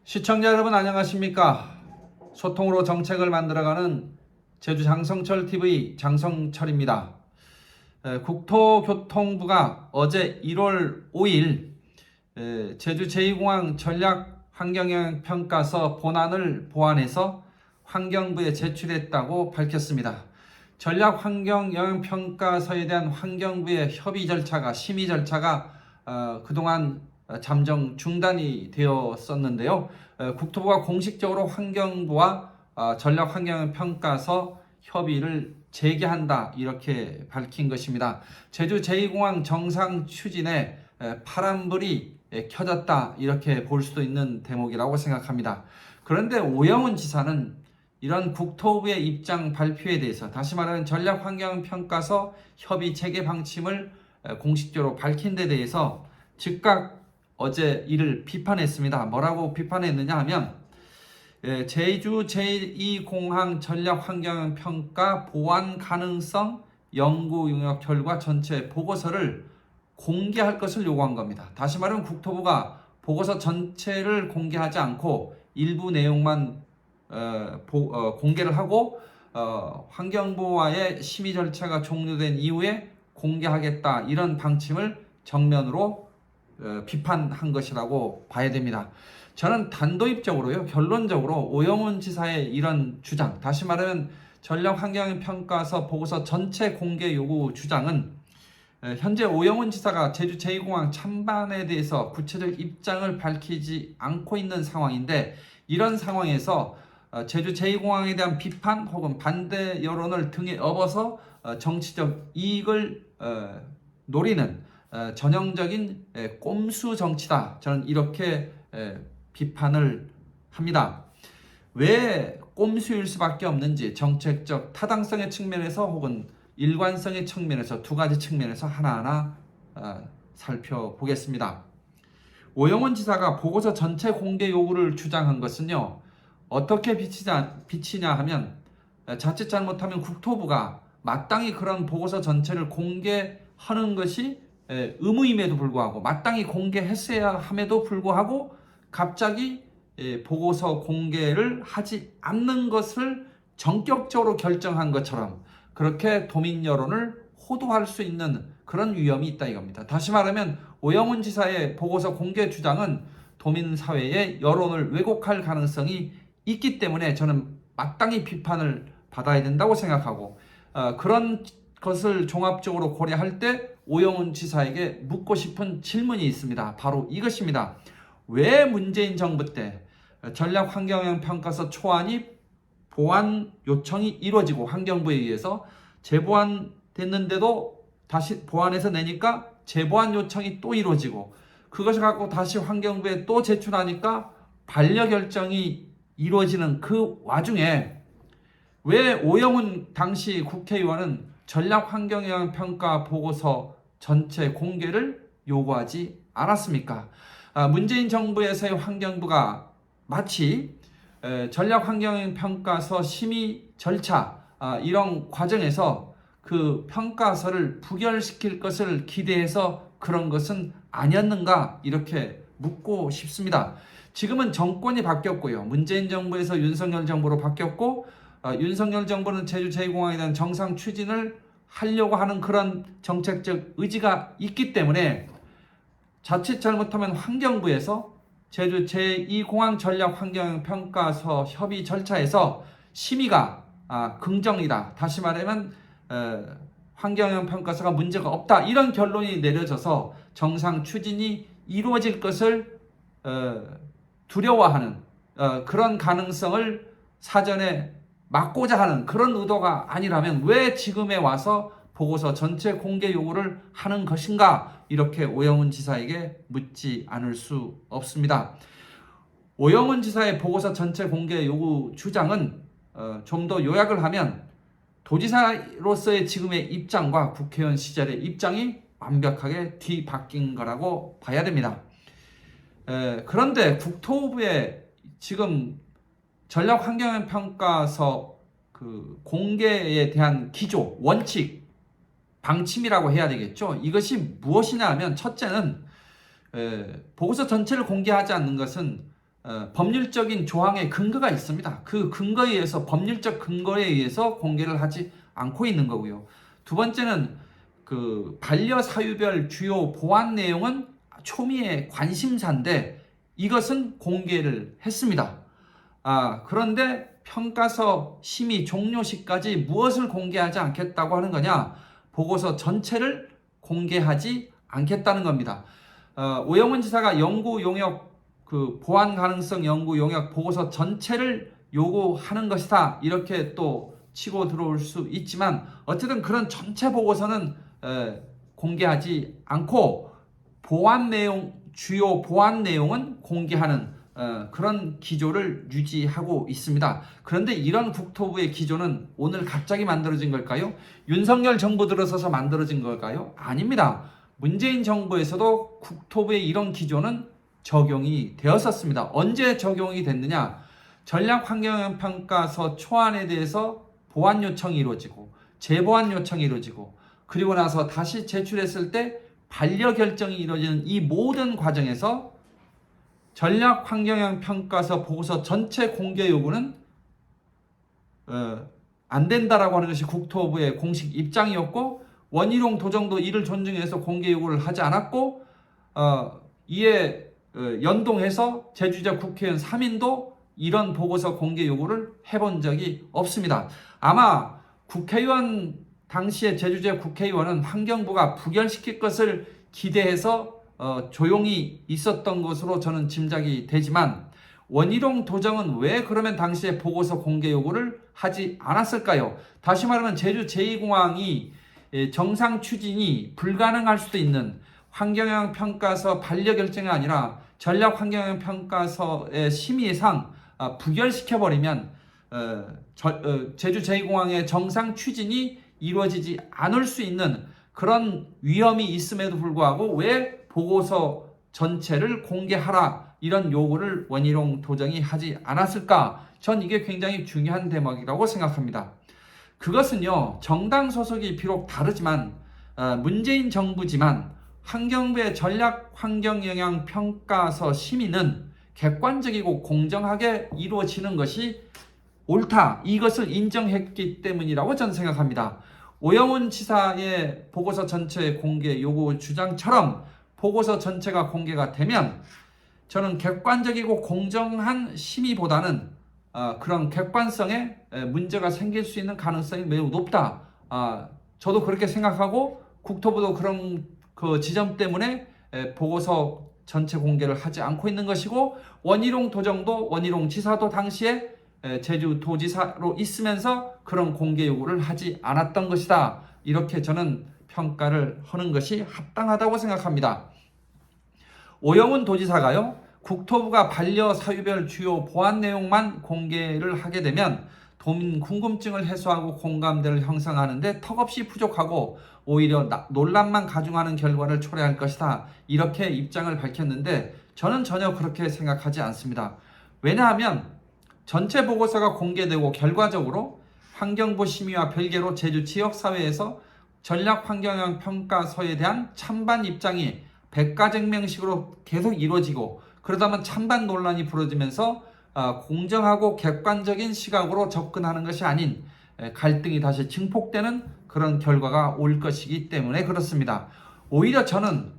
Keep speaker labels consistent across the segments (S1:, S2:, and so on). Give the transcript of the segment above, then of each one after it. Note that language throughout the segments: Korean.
S1: 시청자 여러분 안녕하십니까? 소통으로 정책을 만들어가는 제주 장성철TV 장성철입니다. 국토교통부가 어제 1월 5일 제주 제2공항 전략환경영향평가서 본안을 보완해서 환경부에 제출했다고 밝혔습니다. 전략환경영향평가서에 대한 환경부의 협의 절차가 심의 절차가 그동안 잠정 중단이 되었었는데요. 국토부가 공식적으로 환경부와 전략환경평가서 협의를 재개한다 이렇게 밝힌 것입니다. 제주 제2공항 정상 추진에 파란불이 켜졌다 이렇게 볼 수도 있는 대목이라고 생각합니다. 그런데 오영훈 지사는 이런 국토부의 입장 발표에 대해서 다시 말하는 전략환경평가서 협의 재개 방침을 공식적으로 밝힌 데 대해서 즉각 어제 이를 비판했습니다. 뭐라고 비판했느냐 하면 제주 제2공항 전략환경평가 보완 가능성 연구 용역 결과 전체 보고서를 공개할 것을 요구한 겁니다. 다시 말하면 국토부가 보고서 전체를 공개하지 않고 일부 내용만 공개를 하고 환경부와의 심의 절차가 종료된 이후에 공개하겠다 이런 방침을 정면으로 비판한 것이라고 봐야 됩니다. 저는 단도입적으로요, 결론적으로 오영훈 지사의 이런 주장, 다시 말하면 전략환경평가서 보고서 전체 공개 요구 주장은 현재 오영훈 지사가 제주 제2공항 찬반에 대해서 구체적 입장을 밝히지 않고 있는 상황인데, 이런 상황에서 제주 제2공항에 대한 비판 혹은 반대 여론을 등에 업어서 정치적 이익을 노리는 전형적인 꼼수 정치다. 저는 이렇게 비판을 합니다. 왜 꼼수일 수밖에 없는지 정책적 타당성의 측면에서 혹은 일관성의 측면에서 두 가지 측면에서 하나하나 살펴보겠습니다. 오영훈 지사가 보고서 전체 공개 요구를 주장한 것은요, 어떻게 비치냐 하면 자칫 잘못하면 국토부가 마땅히 그런 보고서 전체를 공개하는 것이 의무임에도 불구하고 마땅히 공개했어야 함에도 불구하고 갑자기 보고서 공개를 하지 않는 것을 전격적으로 결정한 것처럼 그렇게 도민 여론을 호도할 수 있는 그런 위험이 있다 이겁니다. 다시 말하면 오영훈 지사의 보고서 공개 주장은 도민 사회의 여론을 왜곡할 가능성이 있기 때문에 저는 마땅히 비판을 받아야 된다고 생각하고, 그런 것을 종합적으로 고려할 때 오영훈 지사에게 묻고 싶은 질문이 있습니다. 바로 이것입니다. 왜 문재인 정부 때 전략환경영향평가서 초안이 보완 요청이 이루어지고 환경부에 의해서 재보완됐는데도 다시 보완해서 내니까 재보완 요청이 또 이루어지고, 그것을 갖고 다시 환경부에 또 제출하니까 반려결정이 이루어지는 그 와중에 왜 오영훈 당시 국회의원은 전략환경영향평가 보고서 전체 공개를 요구하지 않았습니까? 문재인 정부에서의 환경부가 마치 전략환경영향평가서 심의 절차 이런 과정에서 그 평가서를 부결시킬 것을 기대해서 그런 것은 아니었는가 이렇게 묻고 싶습니다. 지금은 정권이 바뀌었고요. 문재인 정부에서 윤석열 정부로 바뀌었고, 윤석열 정부는 제주 제2공항에 대한 정상 추진을 하려고 하는 그런 정책적 의지가 있기 때문에 자칫 잘못하면 환경부에서 제주 제2공항 전략환경평가서 협의 절차에서 심의가 긍정이다. 다시 말하면 환경영향평가서가 문제가 없다. 이런 결론이 내려져서 정상 추진이 이루어질 것을 두려워하는 그런 가능성을 사전에 막고자 하는 그런 의도가 아니라면 왜 지금에 와서 보고서 전체 공개 요구를 하는 것인가, 이렇게 오영훈 지사에게 묻지 않을 수 없습니다. 오영훈 지사의 보고서 전체 공개 요구 주장은 좀 더 요약을 하면 도지사로서의 지금의 입장과 국회의원 시절의 입장이 완벽하게 뒤바뀐 거라고 봐야 됩니다. 그런데 국토부의 지금 전략환경영향평가서 그 공개에 대한 기조, 원칙, 방침이라고 해야 되겠죠. 이것이 무엇이냐 하면, 첫째는 보고서 전체를 공개하지 않는 것은 법률적인 조항의 근거가 있습니다. 그 근거에 의해서 법률적 근거에 의해서 공개를 하지 않고 있는 거고요. 두 번째는 그 반려 사유별 주요 보안 내용은 초미의 관심사인데 이것은 공개를 했습니다. 그런데 평가서 심의 종료 시까지 무엇을 공개하지 않겠다고 하는 거냐? 보고서 전체를 공개하지 않겠다는 겁니다. 오영훈 지사가 연구 용역 그 보안 가능성 연구 용역 보고서 전체를 요구하는 것이다 이렇게 또 치고 들어올 수 있지만 어쨌든 그런 전체 보고서는 공개하지 않고 보안 내용 주요 보안 내용은 공개하는 그런 기조를 유지하고 있습니다. 그런데 이런 국토부의 기조는 오늘 갑자기 만들어진 걸까요? 윤석열 정부 들어서서 만들어진 걸까요? 아닙니다. 문재인 정부에서도 국토부의 이런 기조는 적용이 되었었습니다. 언제 적용이 됐느냐? 전략환경영향평가서 초안에 대해서 보완 요청이 이루어지고 재보완 요청이 이루어지고 그리고 나서 다시 제출했을 때 반려 결정이 이루어지는 이 모든 과정에서 전략환경영향평가서 보고서 전체 공개 요구는 안 된다라고 하는 것이 국토부의 공식 입장이었고 원희룡 도정도 이를 존중해서 공개 요구를 하지 않았고 이에 연동해서 제주지역 국회의원 3인도 이런 보고서 공개 요구를 해본 적이 없습니다. 아마 국회의원 당시에 제주지역 국회의원은 환경부가 부결시킬 것을 기대해서 조용히 있었던 것으로 저는 짐작이 되지만 원희룡 도정은 왜 그러면 당시에 보고서 공개 요구를 하지 않았을까요? 다시 말하면 제주 제2공항이 정상 추진이 불가능할 수도 있는 환경영향 평가서 반려 결정이 아니라 전략 환경영향 평가서의 심의상 부결시켜버리면 제주 제2공항의 정상 추진이 이루어지지 않을 수 있는 그런 위험이 있음에도 불구하고 왜 보고서 전체를 공개하라 이런 요구를 원희룡 도정이 하지 않았을까? 전 이게 굉장히 중요한 대목이라고 생각합니다. 그것은요, 정당 소속이 비록 다르지만 문재인 정부지만 환경부의 전략 환경영향 평가서 심의는 객관적이고 공정하게 이루어지는 것이 옳다. 이것을 인정했기 때문이라고 저는 생각합니다. 오영훈 지사의 보고서 전체 공개 요구 주장처럼 보고서 전체가 공개가 되면 저는 객관적이고 공정한 심의보다는 그런 객관성에 문제가 생길 수 있는 가능성이 매우 높다. 저도 그렇게 생각하고 국토부도 그런 그 지점 때문에 보고서 전체 공개를 하지 않고 있는 것이고 원희룡 도정도 원희룡 지사도 당시에 제주도지사로 있으면서 그런 공개 요구를 하지 않았던 것이다. 이렇게 저는 평가를 하는 것이 합당하다고 생각합니다. 오영훈 도지사가요, 국토부가 반려 사유별 주요 보안 내용만 공개를 하게 되면 도민 궁금증을 해소하고 공감대를 형성하는데 턱없이 부족하고 오히려 논란만 가중하는 결과를 초래할 것이다. 이렇게 입장을 밝혔는데 저는 전혀 그렇게 생각하지 않습니다. 왜냐하면 전체 보고서가 공개되고 결과적으로 환경부 심의와 별개로 제주 지역사회에서 전략환경영향 평가서에 대한 찬반 입장이 백가쟁명식으로 계속 이루어지고 그러다만 찬반 논란이 벌어지면서 공정하고 객관적인 시각으로 접근하는 것이 아닌 갈등이 다시 증폭되는 그런 결과가 올 것이기 때문에 그렇습니다. 오히려 저는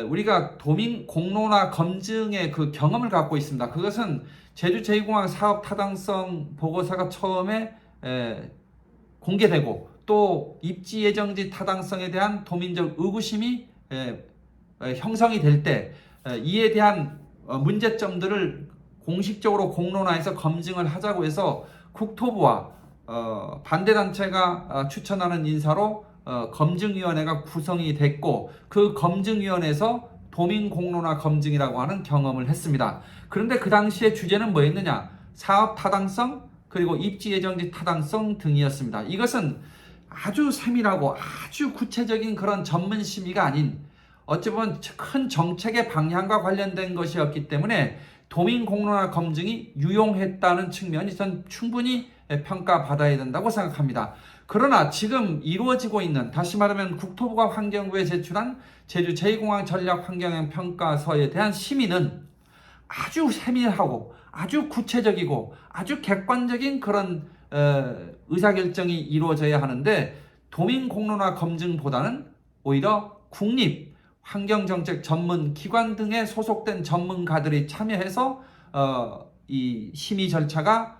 S1: 우리가 도민 공론화 검증의 그 경험을 갖고 있습니다. 그것은 제주 제2공항 사업 타당성 보고서가 처음에 공개되고 또 입지 예정지 타당성에 대한 도민적 의구심이 형성이 될 때 이에 대한 문제점들을 공식적으로 공론화해서 검증을 하자고 해서 국토부와 반대단체가 추천하는 인사로 검증위원회가 구성이 됐고 그 검증위원회에서 도민공론화 검증이라고 하는 경험을 했습니다. 그런데 그 당시에 주제는 뭐였느냐? 사업 타당성 그리고 입지 예정지 타당성 등이었습니다. 이것은 아주 세밀하고 아주 구체적인 그런 전문 심의가 아닌 어찌 보면 큰 정책의 방향과 관련된 것이었기 때문에 도민공론화 검증이 유용했다는 측면이 전 충분히 평가받아야 된다고 생각합니다. 그러나 지금 이루어지고 있는, 다시 말하면 국토부가 환경부에 제출한 제주 제2공항 전략 환경영 평가서에 대한 심의는 아주 세밀하고 아주 구체적이고 아주 객관적인 그런 의사결정이 이루어져야 하는데, 도민 공론화 검증보다는 오히려 국립 환경정책 전문 기관 등에 소속된 전문가들이 참여해서 이 심의 절차가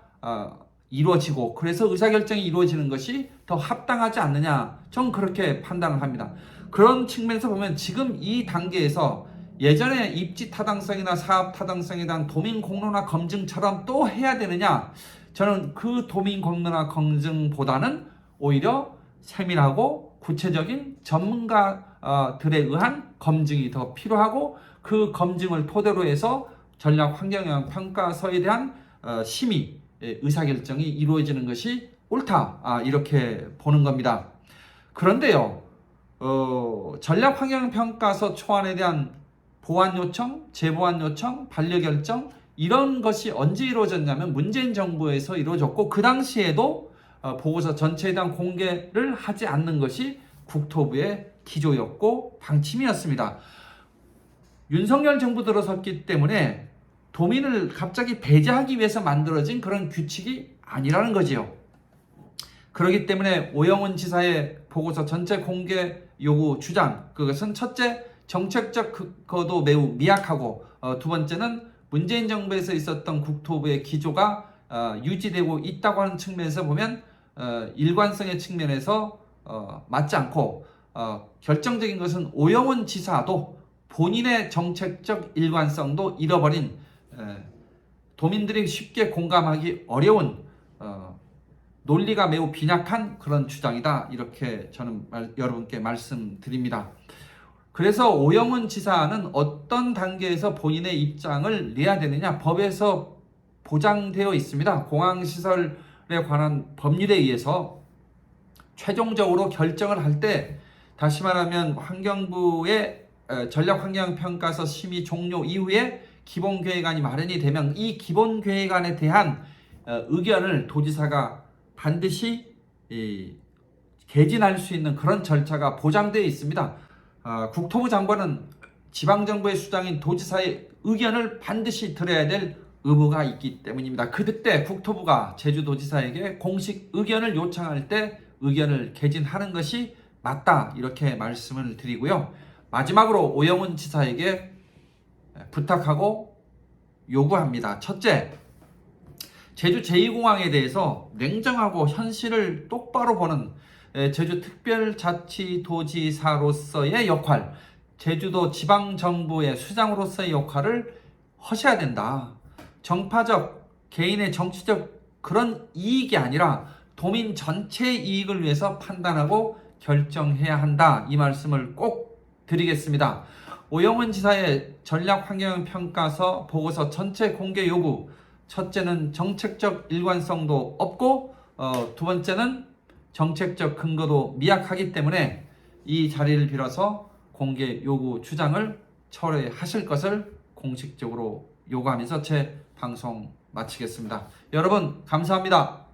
S1: 이루어지고, 그래서 의사결정이 이루어지는 것이 더 합당하지 않느냐, 전 그렇게 판단을 합니다. 그런 측면에서 보면 지금 이 단계에서 예전에 입지 타당성이나 사업 타당성에 대한 도민 공론화 검증처럼 또 해야 되느냐, 저는 그 도민 공론화 검증보다는 오히려 세밀하고 구체적인 전문가들에 의한 검증이 더 필요하고, 그 검증을 토대로 해서 전략 환경영향 평가서에 대한 심의 의사결정이 이루어지는 것이 옳다, 이렇게 보는 겁니다. 그런데요, 전략 환경 평가서 초안에 대한 보완 요청, 재보완 요청, 반려결정, 이런 것이 언제 이루어졌냐면 문재인 정부에서 이루어졌고, 그 당시에도 보고서 전체에 대한 공개를 하지 않는 것이 국토부의 기조였고 방침이었습니다. 윤석열 정부 들어섰기 때문에 도민을 갑자기 배제하기 위해서 만들어진 그런 규칙이 아니라는 거지요. 그렇기 때문에 오영훈 지사의 보고서 전체 공개 요구 주장, 그것은 첫째, 정책적 근거도 매우 미약하고, 두 번째는 문재인 정부에서 있었던 국토부의 기조가 유지되고 있다고 하는 측면에서 보면 일관성의 측면에서 맞지 않고, 결정적인 것은 오영훈 지사도 본인의 정책적 일관성도 잃어버린, 도민들이 쉽게 공감하기 어려운 논리가 매우 빈약한 그런 주장이다, 이렇게 저는 여러분께 말씀드립니다. 그래서 오영훈 지사는 어떤 단계에서 본인의 입장을 내야 되느냐, 법에서 보장되어 있습니다. 공항시설에 관한 법률에 의해서 최종적으로 결정을 할 때, 다시 말하면 환경부의 전략환경평가서 심의 종료 이후에 기본계획안이 마련이 되면 이 기본계획안에 대한 의견을 도지사가 반드시 개진할 수 있는 그런 절차가 보장되어 있습니다. 국토부 장관은 지방정부의 수장인 도지사의 의견을 반드시 들어야 될 의무가 있기 때문입니다. 그때 국토부가 제주도지사에게 공식 의견을 요청할 때 의견을 개진하는 것이 맞다, 이렇게 말씀을 드리고요. 마지막으로 오영훈 지사에게 부탁하고 요구합니다. 첫째, 제주 제2공항에 대해서 냉정하고 현실을 똑바로 보는 제주특별자치도지사로서의 역할, 제주도 지방정부의 수장으로서의 역할을 하셔야 된다. 정파적, 개인의 정치적 그런 이익이 아니라 도민 전체의 이익을 위해서 판단하고 결정해야 한다, 이 말씀을 꼭 드리겠습니다. 오영훈 지사의 전략환경평가서 보고서 전체 공개 요구, 첫째는 정책적 일관성도 없고, 두 번째는 정책적 근거도 미약하기 때문에 이 자리를 빌어서 공개 요구 주장을 철회하실 것을 공식적으로 요구하면서 제 방송 마치겠습니다. 여러분 감사합니다.